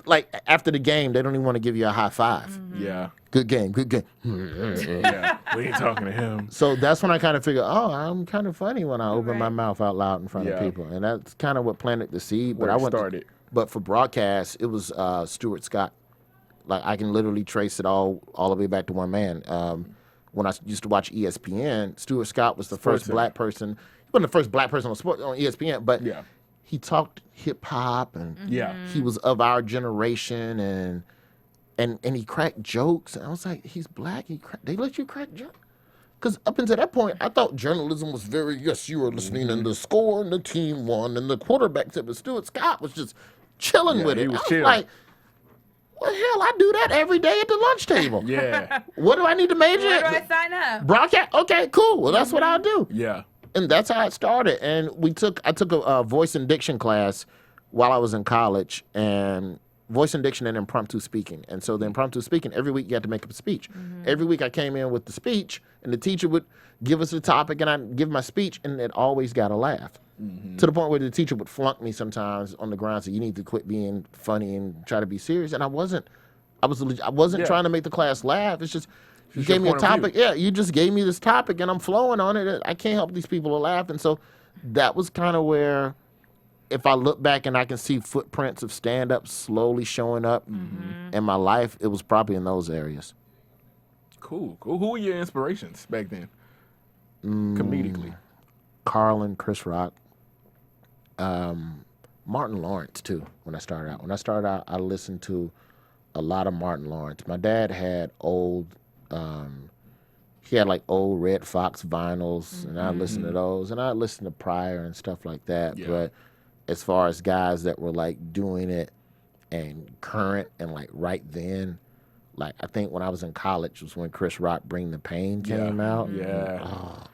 like after the game, they don't even want to give you a high five. Yeah. Good game, good game. Yeah. We ain't talking to him. So that's when I kind of figured, oh, I'm kind of funny when I open my Right. mouth out loud in front of people, and that's kind of what planted the seed. Where But I it went started. but for broadcast, it was Stuart Scott. Like I can literally trace it all the way back to one man. When I used to watch ESPN, Stuart Scott was the first black person. He wasn't the first black person on ESPN, but he talked hip hop and he was of our generation and he cracked jokes. And I was like, he's black. They let you crack jokes? Because up until that point, I thought journalism was very, yes, you were listening and the score and the team won and the quarterback said, but Stuart Scott was just chilling with it. he was I was chilling. like, well, hell, I do that every day at the lunch table. Yeah. What do I need to major Where do in? I sign up? Broadcast? Okay, cool. Well, that's what I'll do. Yeah. And that's how it started. And I took a voice and diction class while I was in college, and voice and diction and impromptu speaking. And so the impromptu speaking, every week you had to make up a speech. Every week I came in with the speech, and the teacher would give us the topic, and I'd give my speech, and it always got a laugh. To the point where the teacher would flunk me sometimes on the ground, so you need to quit being funny and try to be serious. And I wasn't trying to make the class laugh. It's just, you Just your gave me a point of topic. view. Yeah, you just gave me this topic, and I'm flowing on it. I can't help these people to laugh. And so that was kind of where, if I look back and I can see footprints of stand-up slowly showing up in my life, it was probably in those areas. Cool. Who were your inspirations back then? Comedically. Carlin, Chris Rock, Martin Lawrence too. When I started out, I listened to a lot of Martin Lawrence. My dad had he had like old Red Fox vinyls, and I listened to those, and I listened to Pryor and stuff like that. Yeah. But as far as guys that were like doing it and current and like right then, like I think when I was in college was when Chris Rock Bring the Pain came out. Yeah.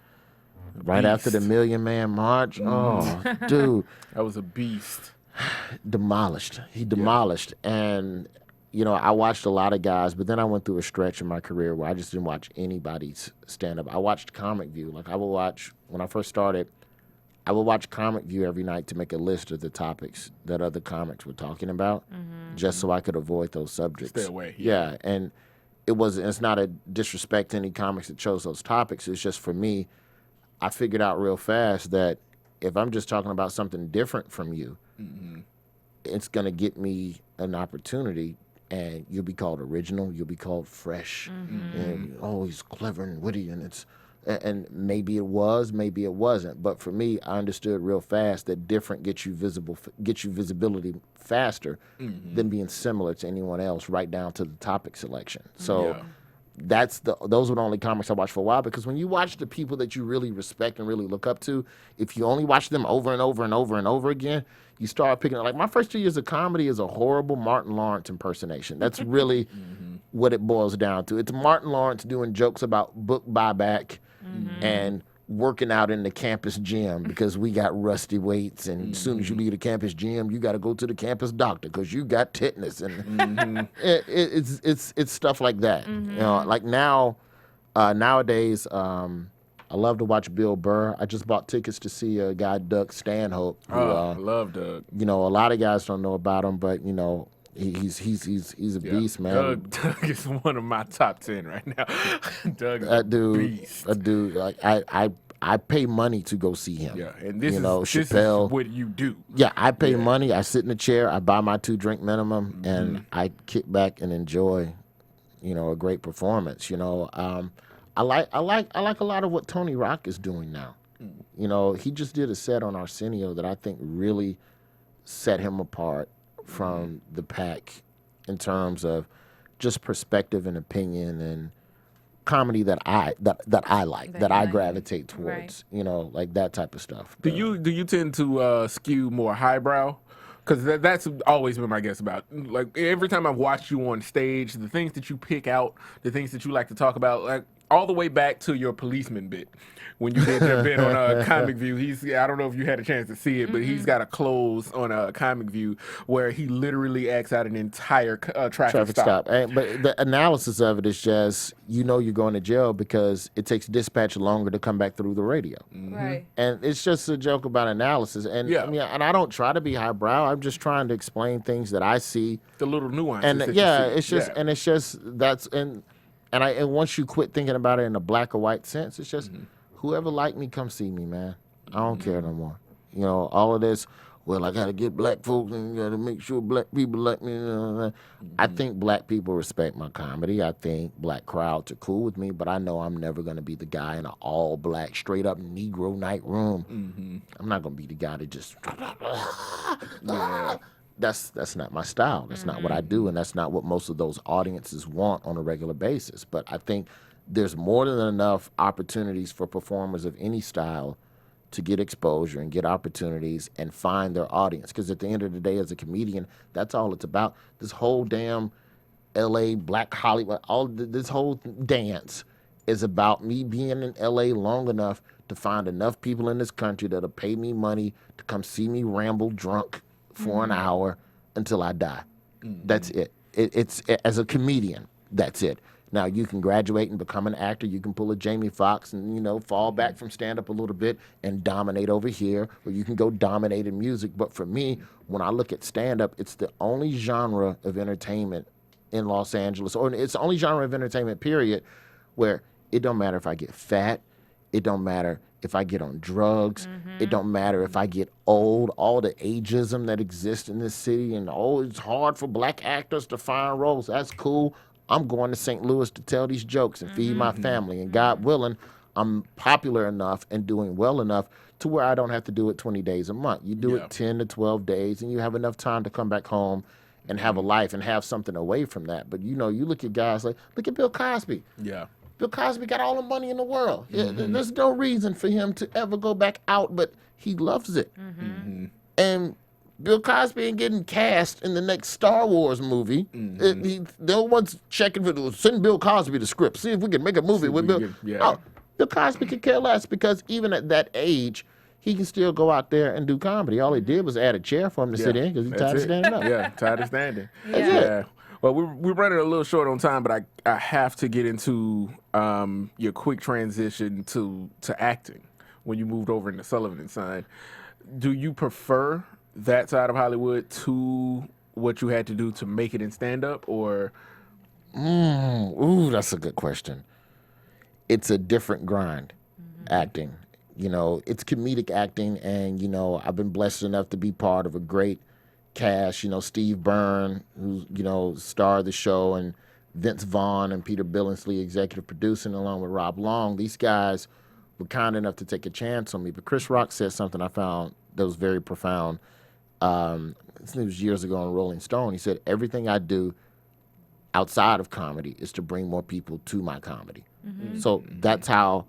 Right after the Million Man March. Oh, dude. That was a beast. Demolished. He demolished. And, you know, I watched a lot of guys, but then I went through a stretch in my career where I just didn't watch anybody's stand-up. I watched Comic View. Like, when I first started, I would watch Comic View every night to make a list of the topics that other comics were talking about, just so I could avoid those subjects. Stay away. Yeah, and it's not a disrespect to any comics that chose those topics. It's just for me, I figured out real fast that if I'm just talking about something different from you, it's going to get me an opportunity, and you'll be called original, you'll be called fresh, and he's clever and witty, and it's And maybe it was, maybe it wasn't. But for me, I understood real fast that different gets you visibility faster than being similar to anyone else, right down to the topic selection. So those were the only comics I watched for a while, because when you watch the people that you really respect and really look up to, if you only watch them over and over and over and over again, you start picking up. Like, my first 2 years of comedy is a horrible Martin Lawrence impersonation. That's really what it boils down to. It's Martin Lawrence doing jokes about book buyback and working out in the campus gym because we got rusty weights, and as soon as you leave the campus gym, you got to go to the campus doctor because you got tetanus, and it's stuff like that. You know, like nowadays, I love to watch Bill Burr. I just bought tickets to see a guy, Doug Stanhope. Who, I love Doug. You know, a lot of guys don't know about him, but you know, he's a beast, man. Doug is one of my top 10 right now. Doug is a beast. That dude, like I pay money to go see him. Yeah, and this this is what you do. Yeah, I pay money. I sit in a chair. I buy my 2-drink minimum, and I kick back and enjoy, you know, a great performance. You know, I like a lot of what Tony Rock is doing now. You know, he just did a set on Arsenio that I think really set him apart from the pack in terms of just perspective and opinion and comedy that I like, that I gravitate towards. You know, like that type of stuff. Do you tend to skew more highbrow? Because that's always been my guess about. Like, every time I've watched you on stage, the things that you pick out, the things that you like to talk about, like all the way back to your policeman bit. When you did your bit on Comic View, I don't know if you had a chance to see it, but he's got a close on Comic View where he literally acts out an entire traffic stop. But the analysis of it is just, you know, you're going to jail because it takes dispatch longer to come back through the radio. Right. And it's just a joke about analysis. And I mean, and I don't try to be highbrow. I'm just trying to explain things that I see. The little nuances. And that it's just, and it's just, and once you quit thinking about it in a black or white sense, it's just, whoever like me, come see me, man. I don't care no more. You know, all of this, well, I got to get black folks and got to make sure black people like me. I think black people respect my comedy. I think black crowds are cool with me, but I know I'm never going to be the guy in an all-black, straight-up Negro night room. I'm not going to be the guy that just... That's not my style. That's not what I do, and that's not what most of those audiences want on a regular basis. But I think there's more than enough opportunities for performers of any style to get exposure and get opportunities and find their audience. Because at the end of the day, as a comedian, that's all it's about. This whole damn L.A., Black Hollywood, this whole dance is about me being in L.A. long enough to find enough people in this country that'll pay me money to come see me ramble drunk for an hour until I die. That's it. It's as a comedian, that's it. Now, you can graduate and become an actor. You can pull a Jamie Foxx and, you know, fall back from stand-up a little bit and dominate over here, or you can go dominate in music. But for me, when I look at stand-up, it's the only genre of entertainment in Los Angeles, or it's the only genre of entertainment, period, where it don't matter if I get fat, it don't matter if I get on drugs, it don't matter if I get old, all the ageism that exists in this city, and it's hard for black actors to find roles. That's cool. I'm going to St. Louis to tell these jokes and feed my family. And God willing, I'm popular enough and doing well enough to where I don't have to do it 20 days a month. You do it 10 to 12 days, and you have enough time to come back home and have a life and have something away from that. But, you know, you look at guys like, look at Bill Cosby. Yeah. Bill Cosby got all the money in the world. There's no reason for him to ever go back out, but he loves it. And Bill Cosby ain't getting cast in the next Star Wars movie. No one's checking for send Bill Cosby the script. See if we can make a movie with Bill. Bill Cosby could care less, because even at that age, he can still go out there and do comedy. All he did was add a chair for him to sit in because he's tired of standing up. Yeah, tired of standing. Yeah. Well, we're running a little short on time, but I have to get into your quick transition to acting when you moved over into Sullivan and Son. Do you prefer that side of Hollywood to what you had to do to make it in stand-up, or? That's a good question. It's a different grind, acting. You know, it's comedic acting, and, you know, I've been blessed enough to be part of a great cast. You know, Steve Byrne, who's, you know, star of the show, and Vince Vaughn and Peter Billingsley, executive producing, along with Rob Long. These guys were kind enough to take a chance on me. But Chris Rock said something I found that was very profound. It was years ago on Rolling Stone. He said, everything I do outside of comedy is to bring more people to my comedy. So that's how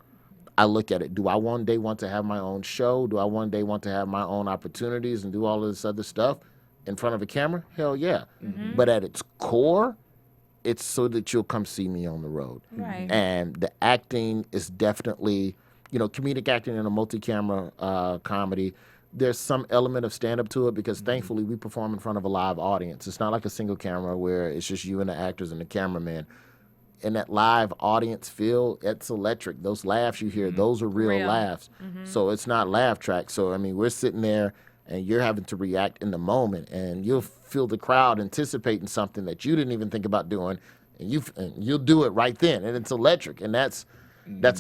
I look at it. Do I one day want to have my own show? Do I one day want to have my own opportunities and do all of this other stuff in front of a camera? Hell yeah. But at its core, it's so that you'll come see me on the road. Right. And the acting is definitely, comedic acting in a multi-camera comedy. There's some element of stand-up to it because thankfully we perform in front of a live audience. It's not like a single camera where it's just you and the actors and the cameraman. In that live audience feel, it's electric. Those laughs you hear, those are real laughs. So it's not laugh tracks. So, we're sitting there and you're having to react in the moment and you'll feel the crowd anticipating something that you didn't even think about doing and you'll do it right then. And it's electric. And that's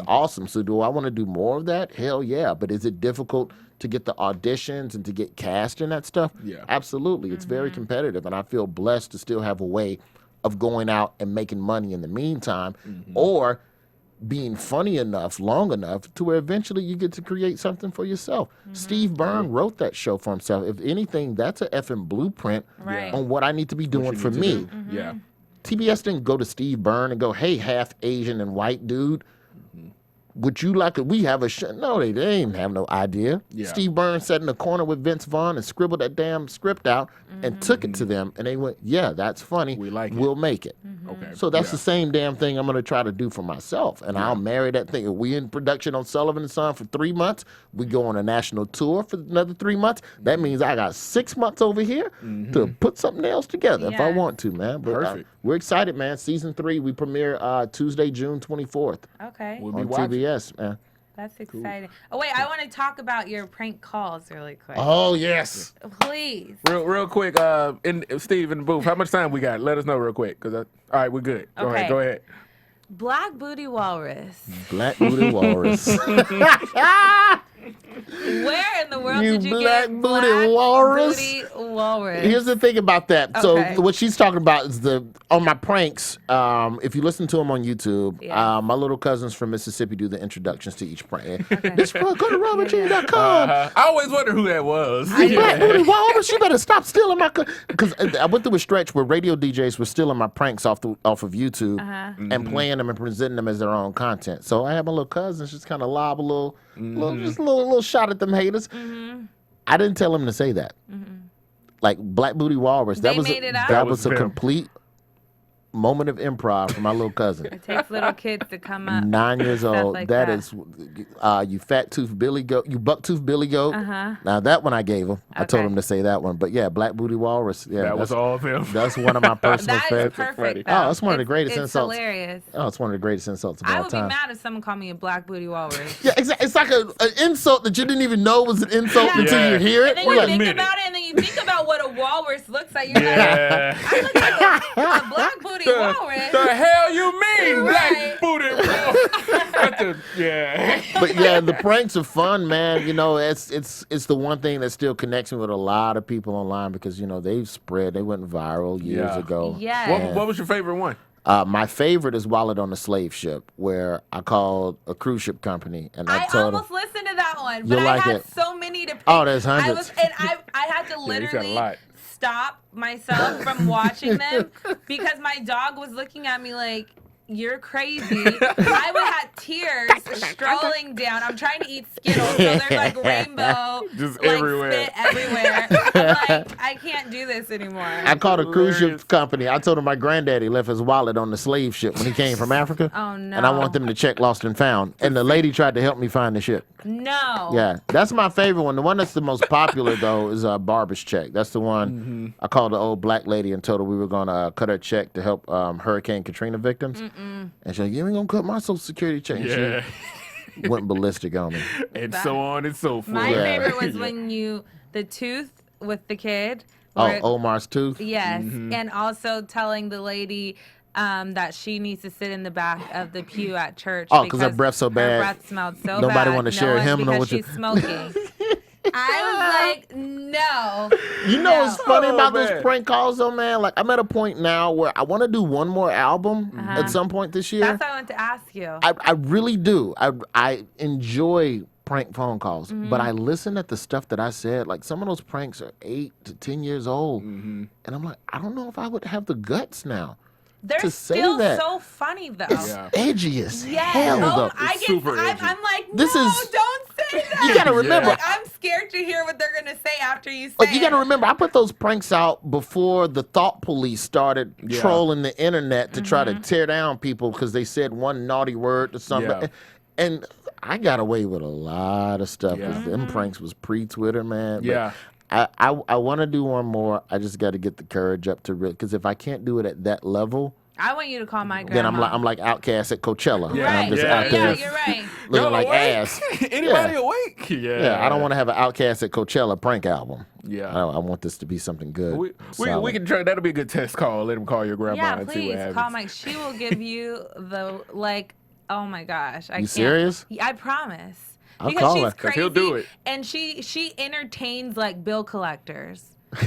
awesome. So do I want to do more of that? Hell yeah. But is it difficult to get the auditions and to get cast and that stuff? Yeah. Absolutely. It's very competitive. And I feel blessed to still have a way of going out and making money in the meantime or being funny enough, long enough to where eventually you get to create something for yourself. Steve Byrne wrote that show for himself. If anything, that's an effing blueprint on what I need to be doing for me. Yeah. TBS didn't go to Steve Byrne and go, hey, half Asian and white dude, would you like we have a show? No, they didn't have no idea. Yeah. Steve Byrne sat in the corner with Vince Vaughn and scribbled that damn script out and took it to them. And they went, yeah, that's funny. We like it. We'll make it. Okay. So that's the same damn thing I'm going to try to do for myself. And I'll marry that thing. If we in production on Sullivan and Son for 3 months, we go on a national tour for another 3 months. That means I got 6 months over here to put something else together if I want to, man. But Perfect. we're excited, man. Season 3, we premiere Tuesday, June 24th Okay. We'll be on watching. TBS, man. That's exciting. Oh, wait, I want to talk about your prank calls really quick. Oh, yes. Please. Real quick, Steve in the booth, how much time we got? Let us know real quick. All right, we're good. Go ahead. Black Booty Walrus. Black Booty Walrus. Where in the world You did you black get booty Black walrus? Booty Walrus? Here's the thing about that. Okay. So what she's talking about is on my pranks, if you listen to them on YouTube, my little cousins from Mississippi do the introductions to each prank. This go to robertjr.com. I always wonder who that was. Black Booty Walrus, you better stop stealing my... Because I went through a stretch where radio DJs were stealing my pranks off of YouTube and playing them and presenting them as their own content. So I had my little cousins just kind of lob a little shot at them haters. I didn't tell them to say that. Like Black Booty Walrus, They made it up? that was a them. complete moment of improv for my little cousin. It takes little kids to come up. 9 years old. like that that. is, you fat tooth Billy goat, you buck tooth Billy goat. Now that one I gave him. I told Okay. him to say that one. But yeah, Black Booty Walrus. Yeah, That was all of them. That's one of my personal That is favorites. perfect. Oh, that's one of the It's- greatest it's insults. hilarious. Oh, it's one of the greatest insults of I all would time. be mad if someone called me a Black Booty Walrus. Yeah, exactly. It's like an insult that you didn't even know was an insult Yeah. until you hear it. And then You're you like, think admit it. about it, and then you think about what a walrus looks like. You're like, Yeah. I look like a Black Booty Walrus. The hell you mean, Right. Black Booty? Yeah. but yeah, the pranks are fun, man. It's the one thing that still connects me with a lot of people online because they've spread. They went viral years Yeah. ago. Yes. What was your favorite one? My favorite is Wallet on a Slave Ship, where I called a cruise ship company and I I told them. almost listened to that one, You'll but I like had it. so many to pick. Oh, there's hundreds. I had to you got a literally lot. stop myself from watching them because my dog was looking at me like, you're crazy. I would have tears strolling down. I'm trying to eat Skittles, so there's like rainbow, Just like everywhere. spit everywhere. I'm like, I can't do this anymore. I called a cruise Hilarious. ship company. I told them my granddaddy left his wallet on the slave ship when he came from Africa. Oh, no. And I want them to check lost and found. And the lady tried to help me find the ship. No. Yeah, that's my favorite one. The one that's the most popular though is Barber's check. That's the one I called the old black lady and told her we were gonna cut her check to help Hurricane Katrina victims. And she's like, "You ain't gonna cut my Social Security check." And Yeah. she went ballistic on me. And so on and so forth. My Yeah. favorite was when the tooth with the kid. Oh, where- Omar's tooth. Yes, and also telling the lady that she needs to sit in the back of the pew at church. Oh, 'cause her breath so bad. Her breath smelled so Nobody bad. wanna share him, because know what she's you- smoking. I was like, no. You know what's funny Oh, about man. those prank calls, though, man? Like, I'm at a point now where I want to do one more album at some point this year. That's what I wanted to ask you. I really do. I enjoy prank phone calls, but I listen at the stuff that I said. Like, some of those pranks are 8 to 10 years old, and I'm like, I don't know if I would have the guts now. They're to say still that. so funny though. It's edgy as Yes. hell, though. super edgy. I'm like, no, This is- don't say that. You gotta remember. Like, I'm scared to hear what they're gonna say after you say Like, you got to it. remember, I put those pranks out before the thought police started Yeah. trolling the internet to try to tear down people because they said one naughty word or something. Yeah. And I got away with a lot of stuff because Yeah. them pranks was pre-Twitter, man. But Yeah. I want to do one more. I just got to get the courage up to real, because if I can't do it at that level, I want you to call my grandma. then I'm like Outcast at Coachella. Yeah. And I'm Right. just Yeah, out there You're right. looking Y'all like awake? ass. Anybody Yeah. awake? Yeah. Yeah, I don't want to have an Outcast at Coachella prank album. Yeah. I want this to be something good. We solid. can try. That'll be a good test call. Let him call your grandma Yeah, and see what please happens. call my. She will give you the like. Oh my gosh, I You can't. serious? Yeah, I promise. I'll Because call she's her. 'Cause crazy, he'll do it. and she entertains like bill collectors. Oh,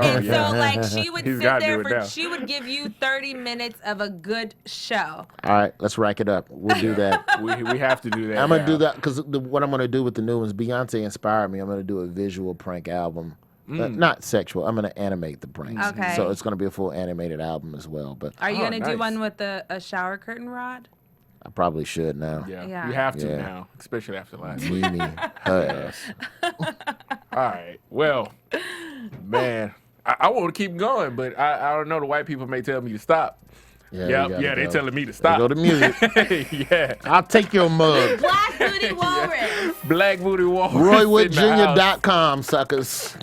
And yeah. so like she would He's sit gotta there do it now. she would give you 30 minutes of a good show. All right, let's rack it up. We'll do that. we have to do that. I'm gonna now. do that because what I'm gonna do with the new ones, Beyonce inspired me. I'm gonna do a visual prank album, not sexual. I'm gonna animate the pranks. Okay. So it's gonna be a full animated album as well. But Are you Oh, gonna nice. do one with a shower curtain rod? I probably should now. Yeah. Yeah. You have to Yeah. now, especially after last. Mimi, her ass. All right. Well, man, I want to keep going, but I don't know. The white people may tell me to stop. Yeah, Yep. we gotta Yeah, they go. telling me to Gotta stop. go to music. Yeah. I'll take your mug. Black Booty Walrus. Black Booty Walrus. RoyWoodJr.com, suckers.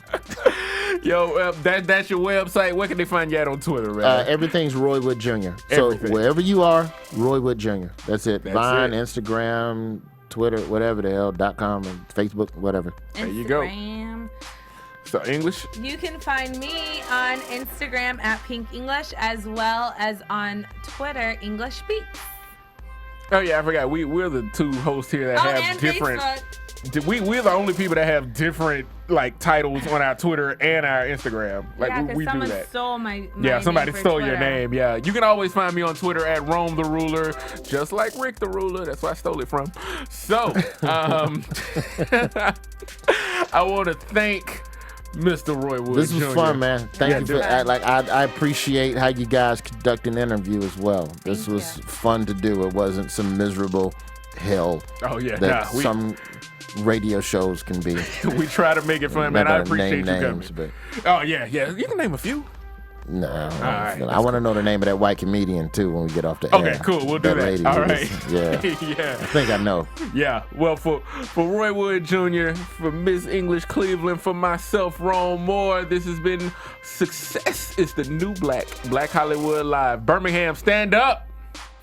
Yo, that's your website. Where can they find you at on Twitter, man? Everything's Roy Wood Jr. So Everything. wherever you are, Roy Wood Jr. That's it. That's Vine, it. Instagram, Twitter, whatever the hell, .com and Facebook, whatever. There you go. Instagram. So English. You can find me on Instagram at Pink English as well as on Twitter, English Speaks. Oh yeah, I forgot. We're the two hosts here that have and different. Facebook. We're the only people that have different like titles on our Twitter and our Instagram. Like Yeah, because we do someone that. stole my Yeah, name somebody for stole your Twitter. name. Yeah, you can always find me on Twitter at Rome the Ruler, just like Rick the Ruler. That's where I stole it from. So, I want to thank Mr. Roy Wood. This was Jr. fun, man. Thank Yeah, you for I appreciate how you guys conduct an interview as well. This Thank was you. fun to do. It wasn't some miserable hell Oh yeah, that nah, some radio shows can be. we try to make it fun, I'm man. not I gonna appreciate name you names, coming. but Oh yeah, you can name a few. no. right, I want to know the name of that white comedian too when we get off the Okay, air. cool. We'll do that. lady All who right. was- yeah. Yeah. I think I know. Yeah, well, for Roy Wood Jr., for Miss English Cleveland, for myself, Rome Moore, this has been Success is the New Black Hollywood Live. Birmingham, stand up!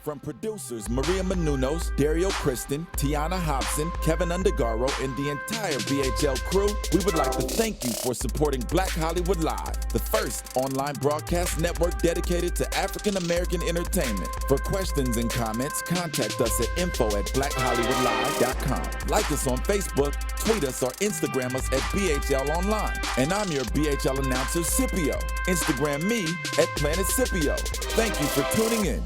From producers Maria Menounos, Dario Kristen, Tiana Hobson, Kevin Undergaro, and the entire BHL crew, we would like to thank you for supporting Black Hollywood Live, the first online broadcast network dedicated to African American entertainment. For questions and comments, contact us at info@blackhollywoodlive.com. Like us on Facebook, tweet us, or Instagram us at BHL Online. And I'm your BHL announcer, Scipio. Instagram me at Planet Scipio. Thank you for tuning in.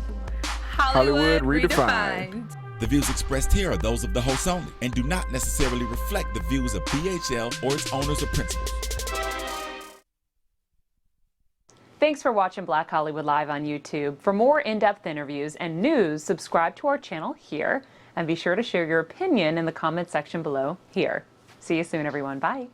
Hollywood Redefined. Redefined. The views expressed here are those of the hosts only and do not necessarily reflect the views of BHL or its owners or principals. Thanks for watching Black Hollywood Live on YouTube. For more in-depth interviews and news, subscribe to our channel here and be sure to share your opinion in the comment section below here. See you soon, everyone. Bye.